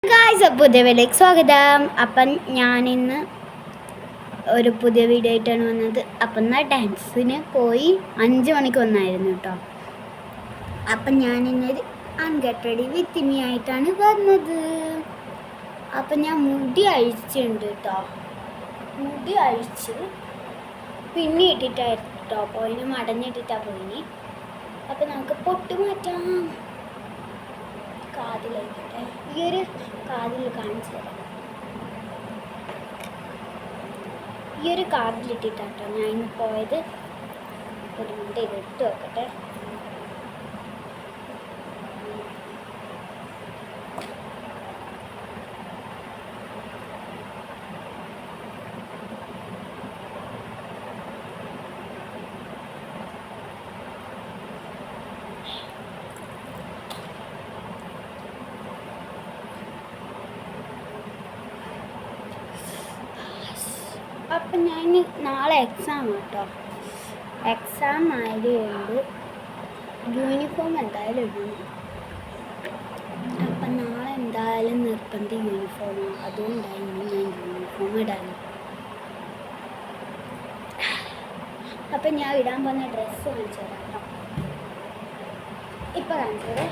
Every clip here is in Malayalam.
ഗായ്സ് പുതിയ വീഡിയോയിലേക്ക് സ്വാഗതം. അപ്പം ഞാനിന്ന് ഒരു പുതിയ വീഡിയോ ആയിട്ടാണ് വന്നത്. അപ്പം എന്നാൽ ഡാൻസിന് പോയി 5 മണിക്ക് വന്നായിരുന്നു കേട്ടോ. അപ്പം ഞാനിന്നൊരു അൺഗെറ്റ് റെഡി വിത്ത് മീ ആയിട്ടാണ് വന്നത്. അപ്പം ഞാൻ മുടി അഴിച്ചിട്ടുണ്ട് കേട്ടോ. മുടി അഴിച്ച് പിന്നെ ഇട്ടിട്ടായിരുന്നു കേട്ടോ പോയിന്, മടഞ്ഞിട്ടിട്ടാണ് പോയിന്. അപ്പം നമുക്ക് പൊട്ട് മാറ്റാം. കാതിലായിക്കോട്ടെ, ഈ ഒരു കാതിൽ കാണിച്ചു തരാം. ഈ ഒരു കാതിലിട്ടിട്ടാട്ടോ ഞാൻ ഇന്ന് പോയത്. ഒരു മിനിറ്റ് ഇത് ഇട്ട് വെക്കട്ടെ. അപ്പം ഞാൻ നാളെ എക്സാം കേട്ടോ. എക്സാം ആയതുകൊണ്ട് യൂണിഫോം എന്തായാലും ഇടണം. അപ്പം നാളെ എന്തായാലും നിർബന്ധം യൂണിഫോമാണ്. അതുകൊണ്ടായിരുന്നു ഞാൻ യൂണിഫോം ഇടാൻ. അപ്പം ഞാൻ ഇടാൻ പോകുന്ന ഡ്രസ്സ് കാണിച്ചു തരാം കേട്ടോ. ഇപ്പം കാണിച്ചത്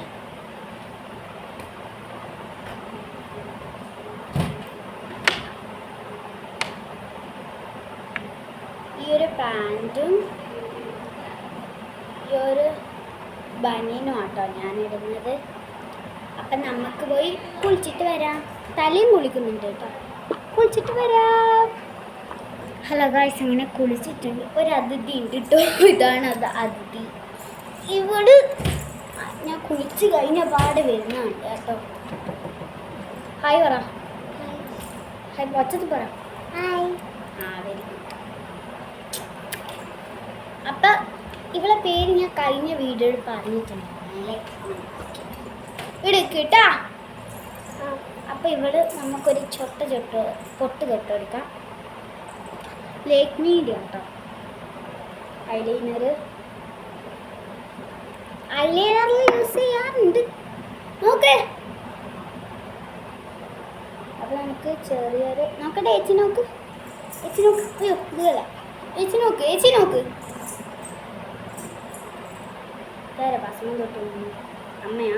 ഈ ഒരു പാൻറ്റും ഈ ഒരു ബനിയനും ആട്ടോ ഞാൻ ഇടുന്നത്. അപ്പം നമുക്ക് പോയി കുളിച്ചിട്ട് വരാം. തലയും കുളിക്കുന്നുണ്ട് കേട്ടോ. കുളിച്ചിട്ട് വരാം. ഹലോ ഗായ്സ്, അങ്ങനെ കുളിച്ചിട്ടുണ്ട്. ഒരു അതിഥി ഉണ്ട് കേട്ടോ. ഇതാണ് അത് അതിഥി. ഇവിടെ ഞാൻ കുളിച്ച് കഴിഞ്ഞ പാട് വരുന്നുണ്ട് കേട്ടോ. ഹായ് പറ. ഹായ് ഒച്ചത്ത് പറ. ഹായ്. ആ വെരി ഗുഡ്. അപ്പം ഇവളെ പേര് ഞാൻ കഴിഞ്ഞ വീഡിയോയിൽ പറഞ്ഞിട്ടുണ്ട്. ഇവിടെ കേട്ടാ. അപ്പം ഇവള് നമുക്കൊരു പൊട്ട് തൊട്ടെടുക്കാം. ലേക്മീൻ്റെ കേട്ടോ ഐലൈനർ യൂസ് ചെയ്യാറുണ്ട്. നോക്കേ. അപ്പം നമുക്ക് ചെറിയൊരു നോക്കട്ടെ. ഏച്ചി നോക്ക്. അയ്യോ ഇതല്ല. ഏച്ചി നോക്ക്. വേറെ ഭക്ഷണം തൊട്ട് അമ്മയാ.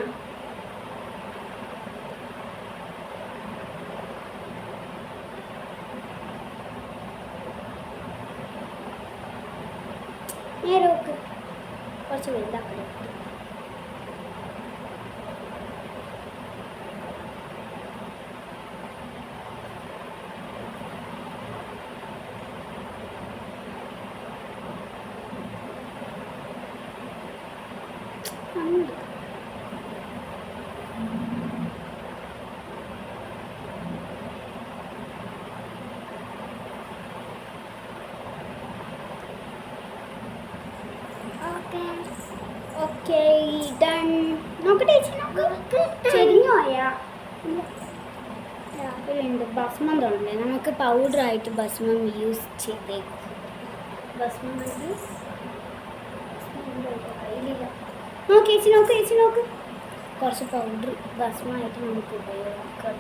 നേരെ നോക്ക്. കുറച്ച് വലുതാക്കട്ടെ. Okay done. നോക്കട്ടെ ചേച്ചി നോക്ക്. ചെരിഞ്ഞു പോയാ ഉണ്ട്. ഭസ്മം തുടങ്ങി. നമുക്ക് പൗഡറായിട്ട് ഭസ്മം യൂസ് ചെയ്തേക്കും. ഭസ്മം നോക്ക് ചേച്ചി നോക്ക്. കുറച്ച് പൗഡർ ഭസ്മമായിട്ട് നമുക്ക് ഉപയോഗിക്കാം.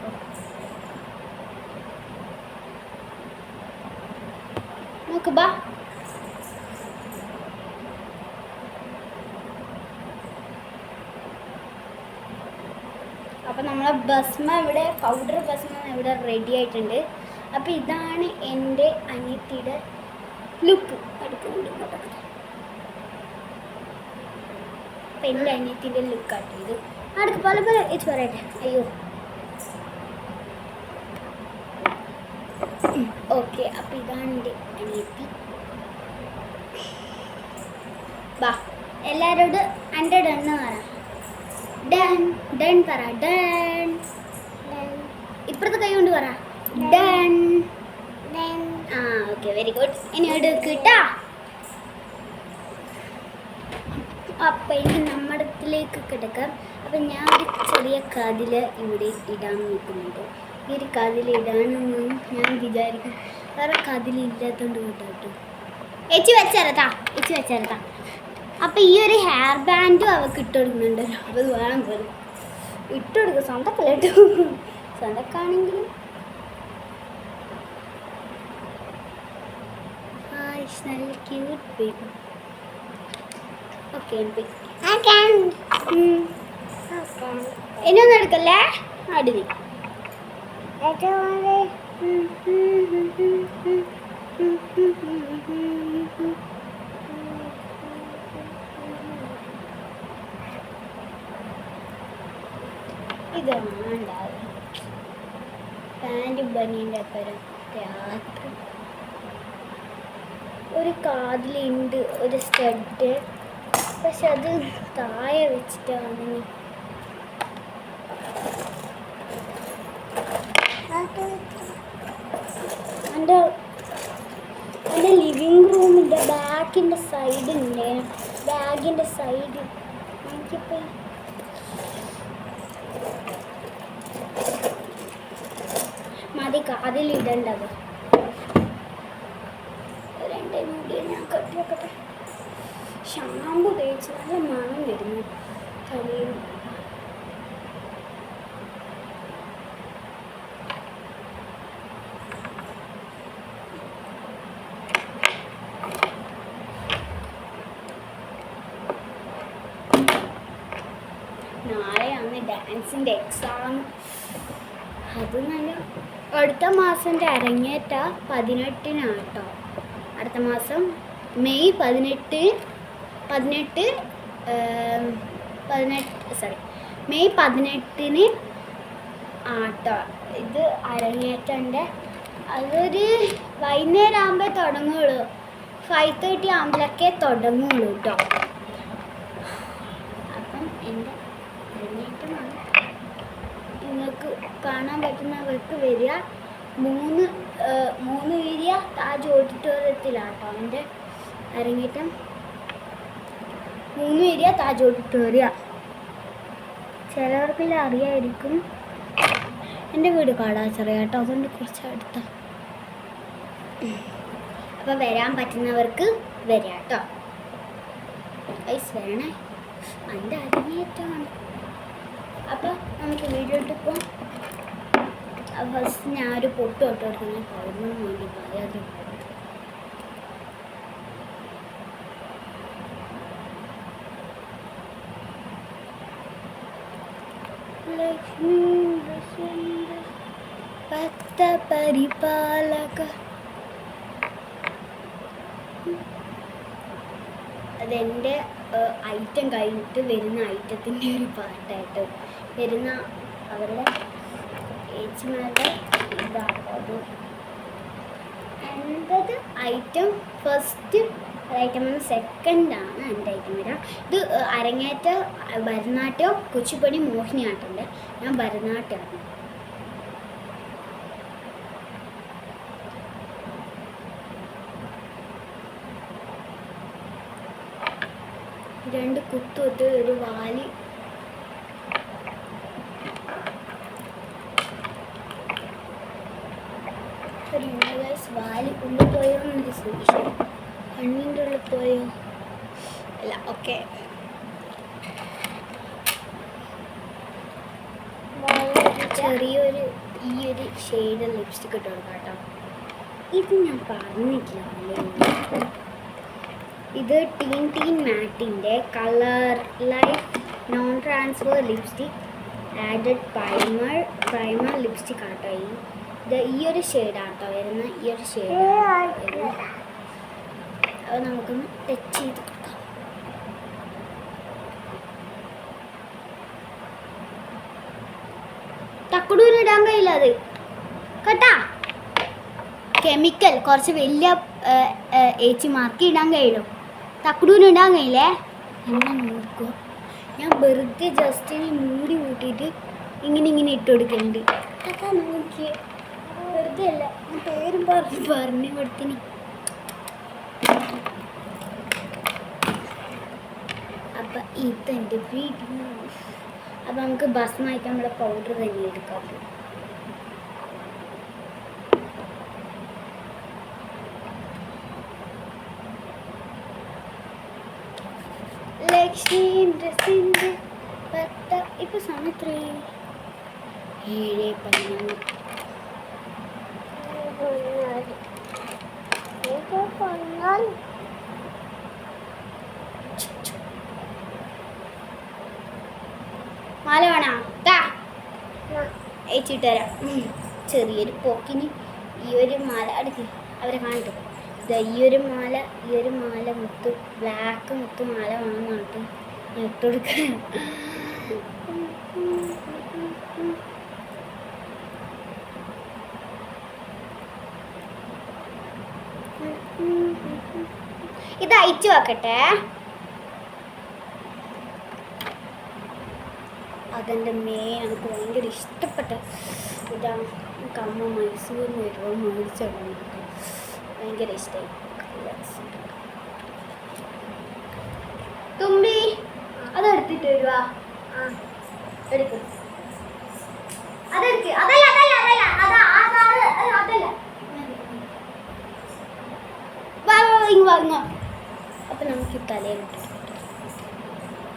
നോക്ക് ബാ. അപ്പം നമ്മളെ പൗഡർ ഭസ്മ ഇവിടെ റെഡി ആയിട്ടുണ്ട്. അപ്പം ഇതാണ് എൻ്റെ അനിയത്തിയുടെ ലുക്ക്. എടുക്കുന്നുണ്ട്. അപ്പം എൻ്റെ അനിയത്തിൻ്റെ ലുക്കാട്ടോ ഇത്. അടുക്ക് പല ഏച്ചി പറയട്ടെ. അയ്യോ ഓക്കെ. അപ്പം ഇതാണ് എൻ്റെ അനിയത്തി. ബാ എല്ലാവരോടും എൻ്റെ ഡണ്ണ് പറ. ഡൺ പറ. ഡൺ. ഇപ്പുറത്തെ കൈ കൊണ്ട് പറ. ഡൺ. ആ ഓക്കെ വെരി ഗുഡ്. ഇനി എടുക്കട്ടാ. അപ്പം ഇനി നമ്മടത്തിലേക്ക് കിടക്കാം. അപ്പം ഞാൻ ഒരു ചെറിയ കാതിൽ ഇവിടെ ഇടാൻ നിൽക്കുന്നുണ്ട്. ഈ ഒരു കാതിൽ ഇടാനൊന്നും ഞാൻ വിചാരിക്കും. വേറെ കാതിലില്ലാത്തതുകൊണ്ട് കേട്ടോ. ഏച്ചി വെച്ചേരത്താ. അപ്പം ഈ ഒരു ഹെയർ ബാൻഡും അവൾക്ക് ഇട്ട് കൊടുക്കുന്നുണ്ടല്ലോ. അപ്പോൾ അത് വേണം പോലും ഇട്ട് കൊടുക്കുക. സ്വന്തക്കല്ലേട്ടോ. സ്വന്തക്കാണെങ്കിലും നല്ല ക്യൂട്ട് ബേബി. ഓക്കെ ഇനിയൊന്നും എടുക്കല്ലേ അടുതി ഇതാണ് ഉണ്ടാവുക. പാൻറ്റും ബനിയൻ്റെ അപ്പുറം രാത്രി ഒരു കാതിലുണ്ട് ഒരു സ്റ്റഡ്, പക്ഷെ അത് താഴെ വെച്ചിട്ടാണ്. എൻ്റെ ലിവിങ് റൂമിൻ്റെ ബാക്കിൻ്റെ സൈഡുണ്ട്, ബാഗിൻ്റെ സൈഡ് എനിക്കിപ്പോൾ മതി കാതിലിടേണ്ടത്. രണ്ടേ മുടി ഞാൻ കെട്ടി വെക്കട്ടെ. ഷാമ്പു തേച്ച് നല്ല മണം വരുന്നു തലയിൽ. നാളെയാണ് ഡാൻസിൻ്റെ എക്സാം. അത് നല്ല അടുത്ത മാസത്തിൻ്റെ അരങ്ങേറ്റ 18-നാട്ടോ. അടുത്ത മാസം മെയ് 18 മെയ് 18-ന് ആട്ടോ ഇത് അരങ്ങേറ്റൻ്റെ. അതൊരു വൈകുന്നേരം ആകുമ്പോൾ തുടങ്ങുള്ളൂ, 5:30 ആകുമ്പോഴൊക്കെ തുടങ്ങുള്ളൂ കേട്ടോ. അപ്പം എൻ്റെ അരങ്ങേറ്റമാണ്. നിങ്ങൾക്ക് കാണാൻ പറ്റുന്നവർക്ക് വരിക. 3 ഏരിയ താജ് ഓഡിറ്റോറിയത്തിലാട്ടോ എൻ്റെ അരങ്ങേറ്റം. 3 ഏരിയ താജ് ഓഡിറ്റോറിയം. ചിലവർക്കെല്ലാം അറിയായിരിക്കും. എൻ്റെ വീട് കാടാച്ചറ കേട്ടോ, അതുകൊണ്ട് കുറച്ച് അടുത്ത. അപ്പോൾ വരാൻ പറ്റുന്നവർക്ക് വരാം കേട്ടോ. ഐസ് വരണേ, എൻ്റെ അരങ്ങേറ്റമാണ്. അപ്പോൾ നമുക്ക് വീഡിയോ ഇട്ട് പോകാം. ഫസ്റ്റ് ഞാൻ ഒരു പൊട്ട് തൊട്ട് കൊടുക്കുന്ന പൗർണ്ണമി വേണ്ടി പറയാതെ ലക്ഷ്മി ഭക്ത പരിപാലക. അതെൻ്റെ ഐറ്റം കഴിഞ്ഞിട്ട് വരുന്ന ഐറ്റത്തിൻ്റെ ഒരു പാട്ടായിട്ട് വരുന്ന അവരുടെ ചേച്ചിമാരുടെ ഇതാണ്. അത് എൻ്റെത് ഐറ്റം ഫസ്റ്റ് ഐറ്റം വന്ന് സെക്കൻഡാണ് എൻ്റെ ഐറ്റം വരിക. ഇത് അരങ്ങേറ്റ ഭരതനാട്യം, കുച്ചിപ്പുടി, മോഹിനിയാട്ടമുണ്ട്. ഞാൻ ഭരതനാട്യമാണ്. രണ്ട് കുത്തുകൊത്ത് ഒരു വാലി. വാലി ഉള്ളിൽ പോയോ എന്നൊരു സംശയം. കണ്ണിൻ്റെ ഉള്ളിൽ പോയോ അല്ല. ഓക്കെ, ചെറിയൊരു ഈ ഒരു ഷെയ്ഡ് ലിപ്സ്റ്റിക് ഇട്ട് കൊടുക്കാം കേട്ടോ. ഇത് ഞാൻ പറഞ്ഞിട്ടില്ല. ഇത് ടീൻ മാറ്റിൻ്റെ colour light non transfer lipstick added primer lipstick ആട്ടോ. ഈ ഒരു ഷെയ്ഡാട്ടോ വരുന്ന. ഈ ഒരു ഷെയ്ഡ് അത് നമുക്കൊന്ന് ടച്ച് ചെയ്ത് കൊടുക്കാം. തക്കുടൂരിടാൻ കഴിയില്ല അത് കേട്ടാ. കെമിക്കൽ കുറച്ച് വലിയ ഏച്ചിമാർക്ക് ഇടാൻ കഴിയും. തക്കുടൂരിടാൻ കഴിയില്ലേ. എന്നെ നോക്കുക, ഞാൻ വെറുതെ ജസ്റ്റ് മൂടി കൂട്ടിയിട്ട് ഇങ്ങനെ ഇട്ട് കൊടുക്കുന്നുണ്ട്. അതാ നോക്കിയേ, വെറുതെ അല്ല, പേരും പറഞ്ഞു കൊടുത്തിന്. അപ്പം ഇതെൻ്റെ വീട്ടിൽ. അപ്പം നമുക്ക് ഭസ്മമായിട്ട് നമ്മുടെ പൗഡർ തന്നെ എടുക്കാം. ലക്ഷ്മി ഡ്രസ്സിൻ്റെ ഇപ്പം സമയത്രേ 7:11 മാല വേണോ അയച്ചിട്ട് തരാം. ചെറിയൊരു പോക്കിന് ഈ ഒരു മാല അടുത്ത് അവരെ കാണിക്കും. ഈ ഒരു മാല മുത്ത് ബ്ലാക്ക് മുത്ത് മാല വേണം പറഞ്ഞിട്ട് ഇട്ട് കൊടുക്കുക. ഇത് അയച്ചു വെക്കട്ടെ. അതെൻ്റെ എനിക്ക് ഭയങ്കര ഇഷ്ടപ്പെട്ട ഇതാണ്. എനിക്ക് അമ്മ മൈസൂരിൽ നിന്ന് വരുമ്പോൾ മേടിച്ചിടണം. ഭയങ്കര ഇഷ്ടമായി. തുമ്പി അതെടുത്തിട്ട് വരുവാ. എടുക്കും. അതെടുക്ക്. അതല്ല വാങ്ങ. അപ്പൊ നമുക്ക് തലയിലിട്ട്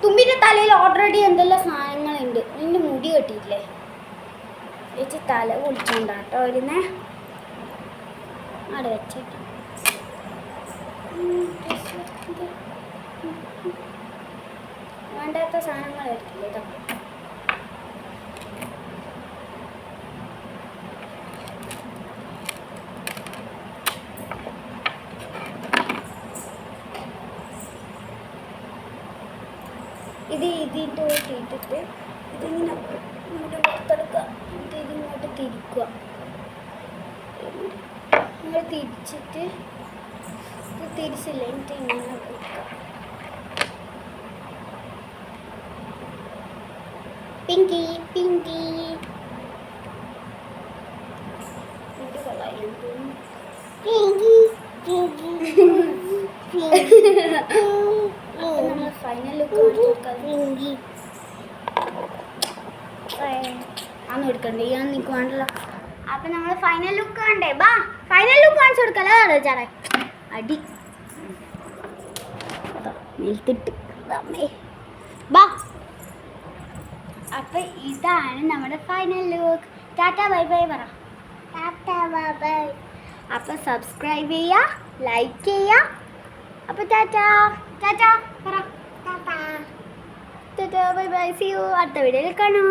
തുമ്പിന്റെ തലയിൽ ഓൾറെഡി എന്തെല്ലാം സാധനങ്ങളുണ്ട്. നിന്റെ മുടി കെട്ടിയില്ലേ ചേച്ചി? തല കുളിച്ചോണ്ടാട്ടോ വരുന്നേ. അവിടെ വെച്ചേക്കാം. വേണ്ടാത്ത സാധനങ്ങൾ എടുക്കില്ല കേട്ടോ. ഇതിട്ട് ഇട്ടിട്ട് ഇതിങ്ങനെ പുറത്തെടുക്കുക. ഇതിങ്ങോട്ട് തിരിക്കുക. നിങ്ങൾ തിരിച്ചിട്ട് ഇത് തിരിച്ചില്ല എന്നിട്ട് ഇങ്ങനെ വെക്കുക. പിങ്കി ഫൈനൽ ലുക്ക് അന്ന് എടുക്കണ്ടേ ഞാൻ നിനക്ക് വേണ്ടല്ലോ. അപ്പൊ നമ്മൾ ഫൈനൽ ലുക്ക് കണ്ടേ. ബാ ഫൈനൽ ലുക്ക് കാണിച്ചു കൊടുക്കല്ലോ ചേട്ടാ. അടി നിൽത്തിട്ട് ബാ. അപ്പൊ ഇതാണ് നമ്മുടെ final look. Tata bye bye പറ. Tata bye bye. അപ്പൊ സബ്സ്ക്രൈബ് ചെയ്യുക, ലൈക്ക് ചെയ്യുക. അപ്പൊ ടാറ്റാ പറ. Tata bye bye. See you. അടുത്ത വീഡിയോയിൽ കാണാം.